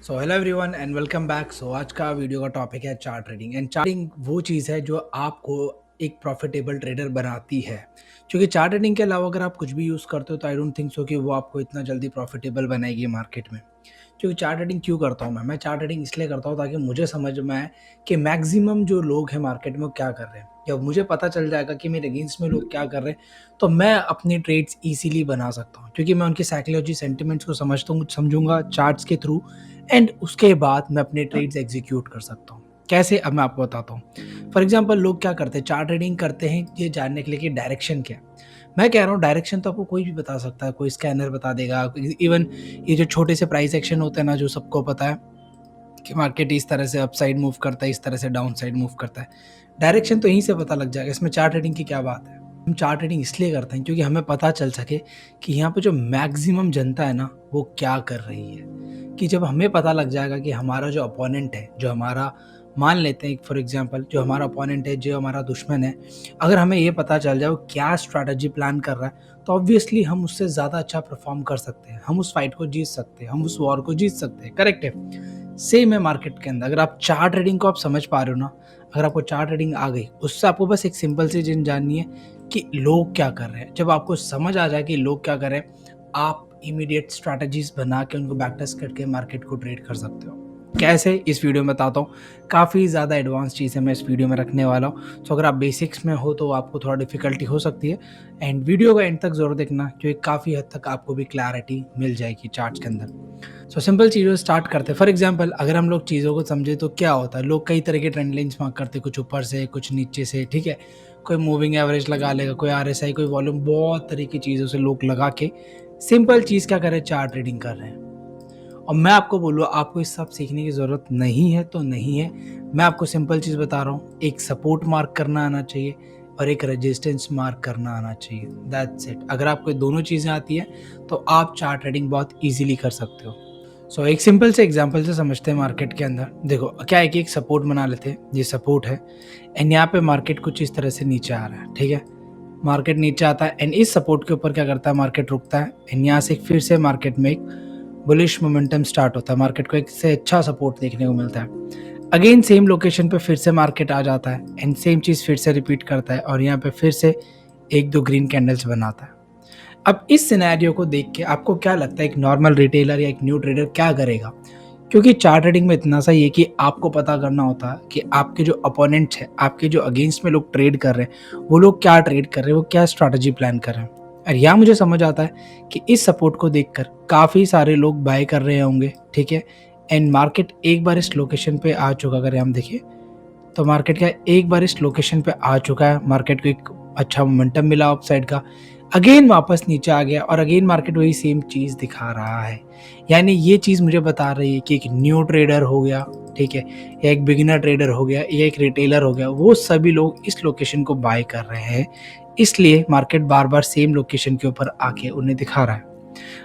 So hello everyone and welcome back. आज का video का टॉपिक है चार्ट ट्रेडिंग। एंड चार्टिंग वो चीज़ है जो आपको एक प्रॉफिटेबल ट्रेडर बनाती है। क्योंकि चार्ट ट्रेडिंग के अलावा अगर आप कुछ भी यूज़ करते हो तो आई डोंट थिंक सो कि वो आपको इतना जल्दी प्रॉफिटेबल बनाएगी मार्केट में। क्योंकि चार्ट ट्रेडिंग क्यों करता हूँ मैं चार्ट ट्रेडिंग इसलिए करता हूँ ताकि मुझे समझ में आए कि मैक्सिमम जो लोग हैं मार्केट में वो क्या कर रहे हैं। जब मुझे पता चल जाएगा कि मेरे अगेंस्ट में लोग क्या कर रहे हैं तो मैं अपनी ट्रेड्स इजीली बना सकता हूँ, क्योंकि मैं उनकी साइकोलॉजी सेंटिमेंट्स को समझूंगा चार्ट्स के थ्रू। एंड उसके बाद मैं अपने ट्रेड्स एग्जीक्यूट कर सकता हूँ। कैसे, अब मैं आपको बताता हूँ। फॉर एग्जांपल लोग क्या करते हैं, चार्ट ट्रेडिंग करते हैं ये जानने के लिए कि डायरेक्शन क्या है। मैं कह रहा हूँ डायरेक्शन तो आपको कोई भी बता सकता है, कोई स्कैनर बता देगा। इवन ये जो छोटे से प्राइस एक्शन होते हैं ना, जो सबको पता है कि मार्केट इस तरह से अप साइड मूव करता है, इस तरह से डाउन साइड मूव करता है, डायरेक्शन तो यहीं से पता लग जाएगा। इसमें चार्ट ट्रेडिंग की क्या बात है। हम चार्ट ट्रेडिंग इसलिए करते हैं क्योंकि हमें पता चल सके कि यहाँ पे जो मैक्सिमम जनता है ना वो क्या कर रही है। कि जब हमें पता लग जाएगा कि हमारा जो अपोनेंट है, जो हमारा, मान लेते हैं फॉर एग्जांपल, जो हमारा अपोनेंट है, जो हमारा दुश्मन है, अगर हमें ये पता चल जाए वो क्या स्ट्रैटेजी प्लान कर रहा है तो ऑब्वियसली हम उससे ज़्यादा अच्छा परफॉर्म कर सकते हैं, हम उस फाइट को जीत सकते हैं, हम उस वॉर को जीत सकते हैं। करेक्ट है। सेम है मार्केट के अंदर। अगर आप चार्ट ट्रेडिंग को आप समझ पा रहे हो ना, अगर आपको चार्ट ट्रेडिंग आ गई, उससे आपको बस एक सिंपल सी चीज जाननी है कि लोग क्या कर रहे हैं। जब आपको समझ आ जाए कि लोग क्या कर रहे हैं, आप इमीडिएट स्ट्रैटेजीज बना के उनको बैक टेस्ट करके मार्केट को ट्रेड कर सकते हो। कैसे, इस वीडियो में बताता हूँ। काफ़ी ज़्यादा एडवांस चीज़ है मैं इस वीडियो में रखने वाला हूँ। तो अगर आप बेसिक्स में हो तो आपको थोड़ा डिफिकल्टी हो सकती है। एंड वीडियो का एंड तक जरूर देखना, क्योंकि काफ़ी हद तक आपको भी क्लैरिटी मिल जाएगी चार्ट्स के अंदर। सिंपल चीज़ों से स्टार्ट करते हैं। फॉर एग्जांपल अगर हम लोग चीज़ों को समझे तो क्या होता है, लोग कई तरह के ट्रेंड लाइंस मार्क करते हैं, कुछ ऊपर से, कुछ नीचे से, ठीक है। कोई मूविंग एवरेज लगा लेगा, कोई आरएसआई, कोई वॉल्यूम, बहुत तरह की चीज़ों से लोग लगा के सिंपल चीज़ क्या कर रहे हैं, चार्ट ट्रेडिंग कर रहे हैं। और मैं आपको बोलूँ, आपको इस सब सीखने की ज़रूरत नहीं है तो नहीं है। मैं आपको सिंपल चीज़ बता रहा हूँ, एक सपोर्ट मार्क करना आना चाहिए और एक रेजिस्टेंस मार्क करना आना चाहिए। That's it. अगर आपको दोनों चीज़ें आती है तो आप चार्ट ट्रेडिंग बहुत ईजिली कर सकते हो। एक सिंपल से एग्जांपल से समझते हैं। मार्केट के अंदर देखो क्या है कि एक सपोर्ट बना लेते हैं, ये सपोर्ट है। एंड यहाँ पे मार्केट कुछ इस तरह से नीचे आ रहा है, ठीक है। मार्केट नीचे आता है एंड इस सपोर्ट के ऊपर क्या करता है, मार्केट रुकता है। एंड यहाँ से फिर से मार्केट में एक बुलिश मोमेंटम स्टार्ट होता है, मार्केट को एक से अच्छा सपोर्ट देखने को मिलता है। अगेन सेम लोकेशन पे फिर से मार्केट आ जाता है एंड सेम चीज़ फिर से रिपीट करता है और यहाँ पे फिर से एक दो ग्रीन कैंडल्स बनाता है। अब इस सिनेरियो को देख के आपको क्या लगता है, एक नॉर्मल रिटेलर या एक न्यू ट्रेडर क्या करेगा? क्योंकि चार्ट ट्रेडिंग में इतना सा ये कि आपको पता करना होता है कि आपके जो अपोनेंट्स हैं, आपके जो अगेंस्ट में लोग ट्रेड कर रहे हैं, वो लोग क्या ट्रेड कर रहे हैं, वो क्या स्ट्रैटेजी प्लान कर रहे हैं। और यहाँ मुझे समझ आता है कि इस सपोर्ट को देखकर काफ़ी सारे लोग बाय कर रहे होंगे, ठीक है। एंड मार्केट एक बार इस लोकेशन पे आ चुका, अगर हम देखिए तो मार्केट का एक बार इस लोकेशन पे आ चुका है, मार्केट को एक अच्छा मोमेंटम मिला अपसाइड का, अगेन वापस नीचे आ गया और अगेन मार्केट वही सेम चीज़ दिखा रहा है। यानी ये चीज़ मुझे बता रही है कि एक न्यू ट्रेडर हो गया, ठीक है, या एक बिगिनर ट्रेडर हो गया, या एक रिटेलर हो गया, वो सभी लोग इस लोकेशन को बाय कर रहे हैं। इसलिए मार्केट बार बार सेम लोकेशन के ऊपर आके उन्हें दिखा रहा है।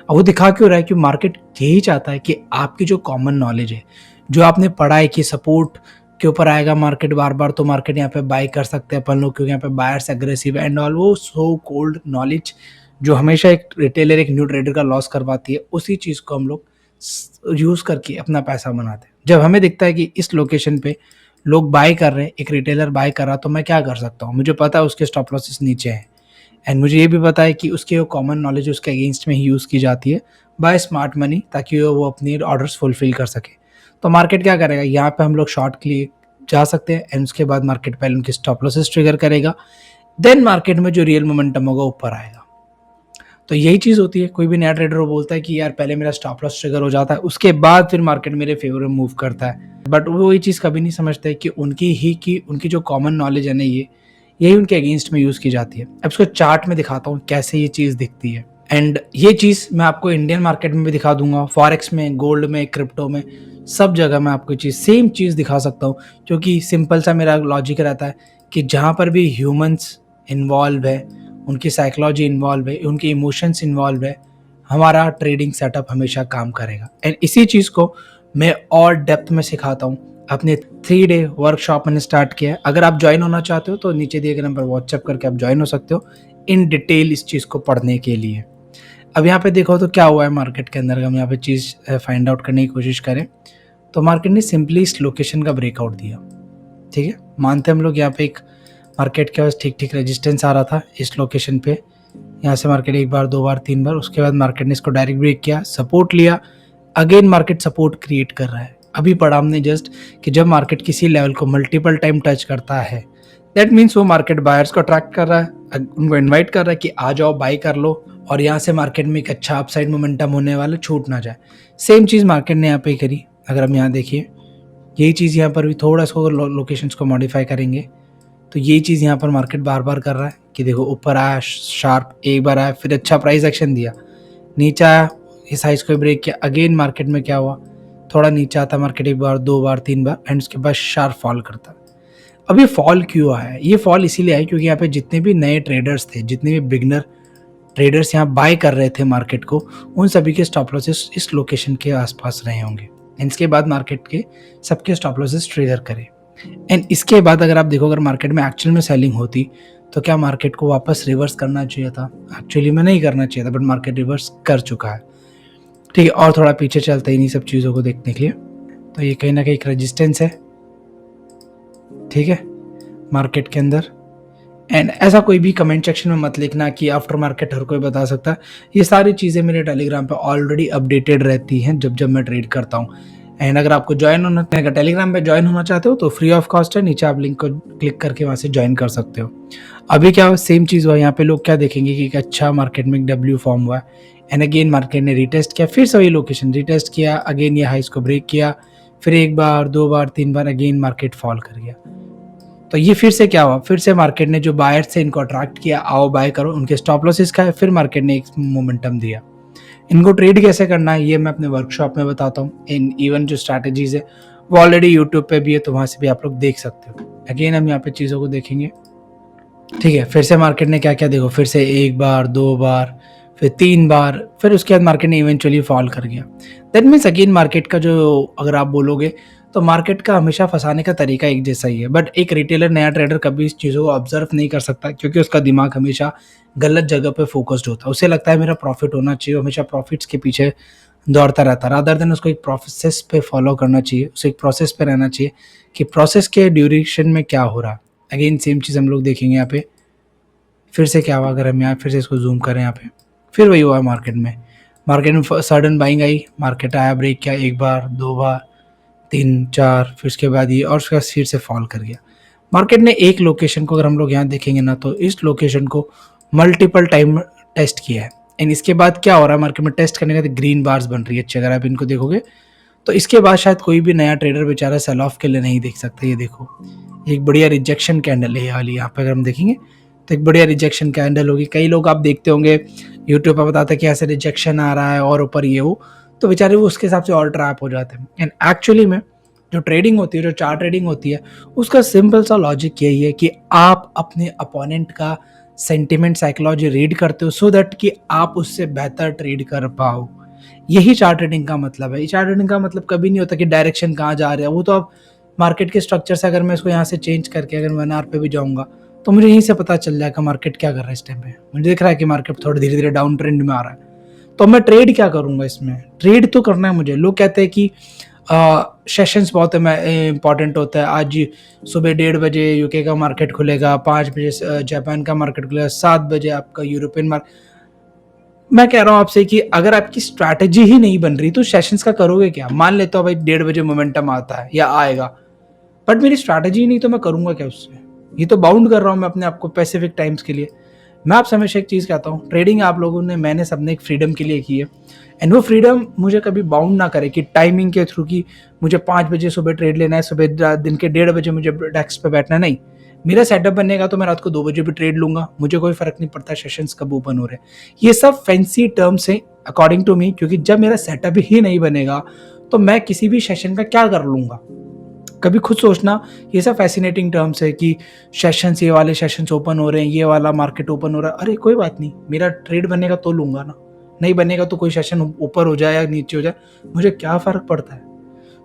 अब वो दिखा क्यों रहा है? क्योंकि मार्केट यही चाहता है कि आपकी जो कॉमन नॉलेज है, जो आपने पढ़ा है कि सपोर्ट के ऊपर आएगा मार्केट बार बार, तो मार्केट यहाँ पे बाय कर सकते हैं अपन लोग, क्योंकि यहाँ पे बायर्स एग्रेसिव एंड ऑल, वो सो कोल्ड नॉलेज जो हमेशा एक रिटेलर, एक न्यू ट्रेडर का लॉस करवाती है, उसी चीज़ को हम लोग यूज़ करके अपना पैसा बनाते हैं। जब हमें दिखता है कि इस लोकेशन पे लोग बाय कर रहे हैं, एक रिटेलर बाय कर रहा, तो मैं क्या कर सकता हूँ? मुझे पता है उसके स्टॉप लॉसेस नीचे हैं एंड मुझे ये भी पता है कि उसके वो कॉमन नॉलेज उसके अगेंस्ट में ही यूज़ की जाती है बाय स्मार्ट मनी, ताकि वो अपनी ऑर्डर्स फुलफिल कर सके। तो मार्केट क्या करेगा, यहाँ पे हम लोग शॉर्ट के लिए जा सकते हैं एंड उसके बाद मार्केट पहले उनकी स्टॉप लॉसेस ट्रिगर करेगा, देन मार्केट में जो रियल मोमेंटम होगा ऊपर आएगा। तो यही चीज़ होती है, कोई भी नया ट्रेडर बोलता है कि यार पहले मेरा स्टॉप लॉस ट्रिगर हो जाता है, उसके बाद फिर मार्केट मेरे फेवर में मूव करता है। बट वो ये चीज़ कभी नहीं समझते कि उनकी जो कॉमन नॉलेज है ना, यही उनके अगेंस्ट में यूज़ की जाती है। अब इसको चार्ट में दिखाता हूँ कैसे ये चीज़ दिखती है। एंड ये चीज़ मैं आपको इंडियन मार्केट में भी दिखा दूंगा, फॉरेक्स में, गोल्ड में, क्रिप्टो में, सब जगह मैं आपको सेम चीज़ दिखा सकता हूँ। क्योंकि सिंपल सा मेरा लॉजिक रहता है कि जहाँ पर भी ह्यूमंस इन्वॉल्व है, उनकी साइकोलॉजी इन्वॉल्व है, उनके इमोशंस इन्वॉल्व है, हमारा ट्रेडिंग सेटअप हमेशा काम करेगा। एंड इसी चीज़ को मैं और डेप्थ में सिखाता हूँ। अपने 3 डे वर्कशॉप मैंने स्टार्ट किया है। अगर आप ज्वाइन होना चाहते हो तो नीचे दिए गए नंबर व्हाट्सएप करके आप ज्वाइन हो सकते हो इन डिटेल इस चीज़ को पढ़ने के लिए। अब यहाँ पे देखो तो क्या हुआ है मार्केट के अंदर, हम यहाँ पे चीज़ फाइंड आउट करने की कोशिश करें तो मार्केट ने सिंपली इस लोकेशन का ब्रेकआउट दिया। ठीक है, मानते हम लोग यहाँ पे एक मार्केट के पास ठीक ठीक रेजिस्टेंस आ रहा था इस लोकेशन पे, यहाँ से मार्केट एक बार, दो बार, तीन बार, उसके बाद मार्केट ने इसको डायरेक्ट ब्रेक किया, सपोर्ट लिया, अगेन मार्केट सपोर्ट क्रिएट कर रहा है। अभी पढ़ा हमने जस्ट कि जब मार्केट किसी लेवल को मल्टीपल टाइम टच करता है दैट मीन्स वो मार्केट बायर्स को अट्रैक्ट कर रहा है, उनको इन्वाइट कर रहा है कि आ जाओ बाई कर लो, और यहाँ से मार्केट में एक अच्छा अपसाइड मोमेंटम होने वाला, छूट ना जाए। सेम चीज़ मार्केट ने यहाँ पे करी। अगर हम यहाँ देखिए यही चीज़ यहाँ पर भी थोड़ा इसको लोकेशंस को मॉडिफाई करेंगे तो यही चीज़ यहाँ पर मार्केट बार बार कर रहा है कि देखो ऊपर आया शार्प, एक बार आया, फिर अच्छा प्राइस एक्शन दिया, नीचे आया, इस साइज को ब्रेक किया, अगेन मार्केट में क्या हुआ, थोड़ा नीचे आता मार्केट एक बार, दो बार, तीन बार, एंड उसके बाद शार्प फॉल करता। अब ये फॉल क्यों आया है? ये फॉल इसीलिए आया क्योंकि यहाँ पे जितने भी नए ट्रेडर्स थे, जितने भी बिगनर ट्रेडर्स यहाँ बाय कर रहे थे मार्केट को, उन सभी के स्टॉप लॉसेस इस लोकेशन के आसपास रहे होंगे। इसके बाद मार्केट के सबके स्टॉप लॉसेस ट्रिगर करे, एंड इसके बाद अगर आप देखो अगर मार्केट में एक्चुअल में सेलिंग होती तो क्या मार्केट को वापस रिवर्स करना चाहिए था? एक्चुअली में नहीं करना चाहिए था, बट मार्केट रिवर्स कर चुका है। ठीक है, और थोड़ा पीछे चलते हैं इन्हीं सब चीज़ों को देखने के लिए। तो ये कहीं ना कहीं एक रेजिस्टेंस है, ठीक है, मार्केट के अंदर। एंड ऐसा कोई भी कमेंट सेक्शन में मत लिखना कि आफ्टर मार्केट हर कोई बता सकता है। ये सारी चीज़ें मेरे टेलीग्राम पे ऑलरेडी अपडेटेड रहती हैं जब मैं ट्रेड करता हूँ। एंड अगर आपको ज्वाइन होना, अगर टेलीग्राम पे ज्वाइन होना चाहते हो तो फ्री ऑफ कॉस्ट है, नीचे आप लिंक को क्लिक करके वहाँ से ज्वाइन कर सकते हो। अभी क्या सेम चीज़ हुआ, यहाँ पे लोग क्या देखेंगे कि एक अच्छा मार्केट में एक डब्ल्यू फॉर्म हुआ है, एंड अगेन मार्केट ने रिटेस्ट किया, फिर से वही लोकेशन रिटेस्ट किया, अगेन ये हाइस को ब्रेक किया, फिर एक बार, दो बार, तीन बार, अगेन मार्केट फॉल कर गया। तो ये फिर से क्या हुआ, फिर से मार्केट ने जो बायर से इनको अट्रैक्ट किया, आओ बाय करो, उनके स्टॉप लॉसेस खाए, फिर मार्केट ने एक मोमेंटम दिया। इनको ट्रेड कैसे करना है ये मैं अपने वर्कशॉप में बताता हूँ। इन इवन जो स्ट्रैटेजीज है वो ऑलरेडी यूट्यूब पे भी है, तो वहाँ से भी आप लोग देख सकते हो। अगेन हम यहाँ पे चीज़ों को देखेंगे। ठीक है, फिर से मार्केट ने क्या क्या, देखो फिर से एक बार, दो बार, फिर तीन बार, फिर उसके बाद मार्केट ने इवेंचुअली फॉल कर गया। दैट मीन्स अगेन मार्केट का जो, अगर आप बोलोगे तो मार्केट का हमेशा फंसाने का तरीका एक जैसा ही है, बट एक रिटेलर, नया ट्रेडर कभी इस चीज़ों को ऑब्जर्व नहीं कर सकता क्योंकि उसका दिमाग हमेशा गलत जगह पे फोकस्ड होता है। उसे लगता है मेरा प्रॉफिट होना चाहिए, हमेशा प्रॉफिट्स के पीछे दौड़ता रहता है, रादर देन उसको एक प्रोसेस पे फॉलो करना चाहिए, उसे एक प्रोसेस पे रहना चाहिए कि प्रोसेस के ड्यूरेशन में क्या हो रहा है। अगेन सेम चीज़ हम लोग देखेंगे यहाँ पे, फिर से क्या हुआ, अगर हम यहाँ फिर से इसको जूम करें यहाँ पे, फिर वही हुआ मार्केट में सडन बाइंग आई, मार्केट आया, ब्रेक किया, एक बार, दो बार, तीन, चार, फिर उसके बाद ये, और उसके बाद फिर से फॉल कर गया। मार्केट ने एक लोकेशन को अगर हम लोग यहाँ देखेंगे ना तो इस लोकेशन को मल्टीपल टाइम टेस्ट किया है, एंड इसके बाद क्या हो रहा है मार्केट में, टेस्ट करने के बाद ग्रीन बार्स बन रही है अच्छी, अगर आप इनको देखोगे तो इसके बाद शायद कोई भी नया ट्रेडर बेचारा सेल ऑफ के लिए नहीं देख सकता। ये देखो एक बढ़िया रिजेक्शन कैंडल है ये वाली, यहाँ पे अगर हम देखेंगे तो एक बढ़िया रिजेक्शन कैंडल होगी। कई लोग आप देखते होंगे यूट्यूब पर बताते हैं कि ऐसे रिजेक्शन आ रहा है और ऊपर ये वो, तो बेचारे वो उसके हिसाब से और ट्रैप हो जाते हैं। एंड एक्चुअली में जो ट्रेडिंग होती है, जो चार्ट ट्रेडिंग होती है, उसका सिंपल सा लॉजिक यही है कि आप अपने अपोनेंट का सेंटिमेंट, साइकोलॉजी रीड करते हो सो दैट कि आप उससे बेहतर ट्रेड कर पाओ। यही चार्ट ट्रेडिंग का मतलब है। चार्ट ट्रेडिंग का मतलब कभी नहीं होता कि डायरेक्शन कहाँ जा रहा है, वो तो आप मार्केट के स्ट्रक्चर से, अगर मैं इसको यहाँ से चेंज करके अगर 1 आवर पे भी जाऊँगा तो मुझे यहीं से पता चल जाएगा मार्केट क्या कर रहा है इस टाइम पे। मुझे दिख रहा है कि मार्केट थोड़ा धीरे धीरे डाउन ट्रेंड में आ रहा है, तो मैं ट्रेड क्या करूँगा इसमें? ट्रेड तो करना है मुझे। लोग कहते हैं कि सेशंस बहुत इंपॉर्टेंट होता है। आज सुबह 1:30 यूके का मार्केट खुलेगा, 5 बजे जापान का मार्केट खुलेगा, 7 बजे आपका यूरोपियन मार्केट। मैं कह रहा हूँ आपसे कि अगर आपकी स्ट्रैटेजी ही नहीं बन रही तो सेशंस का करोगे क्या? मान लेता हूँ भाई 1:30 बजे मोमेंटम आता है या आएगा, बट मेरी स्ट्रैटेजी नहीं, तो मैं करूँगा क्या उससे? ये तो बाउंड कर रहा हूँ मैं अपने आप को स्पेसिफिक टाइम्स के लिए। मैं आपसे हमेशा एक चीज़ कहता हूँ, ट्रेडिंग आप लोगों ने, मैंने, सबने एक फ्रीडम के लिए की है, एंड वो फ्रीडम मुझे कभी बाउंड ना करे कि टाइमिंग के थ्रू कि मुझे 5 बजे सुबह ट्रेड लेना है, सुबह दिन के 1:30 बजे मुझे डेस्क पे बैठना है। नहीं, मेरा सेटअप बनेगा तो मैं रात को 2 बजे भी ट्रेड लूंगा, मुझे कोई फर्क नहीं पड़ता सेशंस कब ओपन हो रहे हैं। ये सब फैंसी टर्म्स हैं अकॉर्डिंग टू मी, क्योंकि जब मेरा सेटअप ही नहीं बनेगा तो मैं किसी भी सेशन का क्या कर लूंगा? कभी खुद सोचना। ये सब फैसिनेटिंग टर्म्स है कि सेशंस, ये वाले सेशंस ओपन हो रहे हैं, ये वाला मार्केट ओपन हो रहा है। अरे कोई बात नहीं, मेरा ट्रेड बनेगा तो लूंगा ना, नहीं बनेगा तो कोई सेशन ऊपर हो जाए या नीचे हो जाए, मुझे क्या फ़र्क पड़ता है?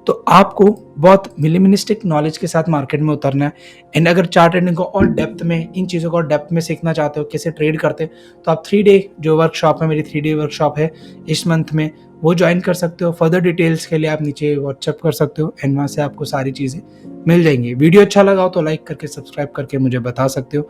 तो आपको बहुत मिनिमलिस्टिक नॉलेज के साथ मार्केट में उतरना है। एंड अगर चार्ट ट्रेडिंग को और डेप्थ में, इन चीज़ों को और डेप्थ में सीखना चाहते हो, कैसे ट्रेड करते हैं, तो आप 3 डे जो वर्कशॉप है, मेरी 3 डे वर्कशॉप है इस मंथ में, वो ज्वाइन कर सकते हो। फर्दर डिटेल्स के लिए आप नीचे व्हाट्सएप कर सकते हो एंड वहाँ से आपको सारी चीज़ें मिल जाएंगी। वीडियो अच्छा लगा हो तो लाइक करके, सब्सक्राइब करके मुझे बता सकते हो।